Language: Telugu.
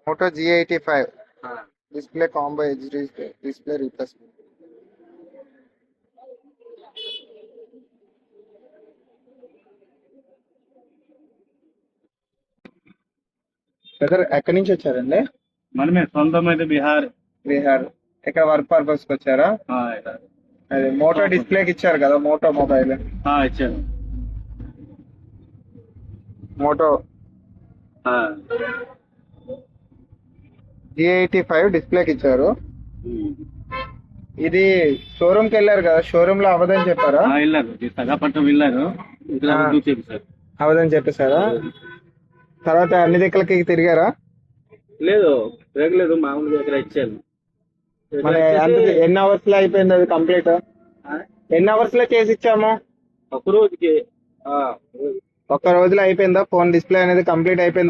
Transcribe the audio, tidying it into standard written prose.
Moto G85 हाँ display combo HD display replacement. Brother ఎక్కడి నుంచి వచ్చారండి? మనమే సొంతమైతే బిహార్. బీహార్. ఇక్కడ వర్క్ పర్పస్ కి వచ్చారా? ఇక్కడ అది మోటో డిస్ప్లేకి ఇచ్చారు కదా, మోటో మొబైల్. ఇచ్చాను. మోటో G85 డిస్ప్లేకి ఇచ్చారు. ఇది షోరూమ్ కి వెళ్ళారు కదా, షోరూమ్ లో అవ్వదని చెప్పారా? వెళ్ళారు, సగాపట్నం వెళ్ళారు, ఇక్కడ చూపించారు. అవ్వదని చెప్పేశారా? తర్వాత అన్ని దిక్కులకి తిరిగారా? లేదు తిరగలేదు, మామూలుగా ఇక్కడ ఇచ్చాను. మరి ఎన్ని అవర్స్ లో అయిపోయింది అది కంప్లీట్? ఎన్ని అవర్స్ లో చేసి ఇచ్చాము? ఒక రోజుకి ఒక్క రోజులో అయిపోయిందా ఫోన్ డిస్ప్లే అనేది కంప్లీట్ అయిపోయిందా?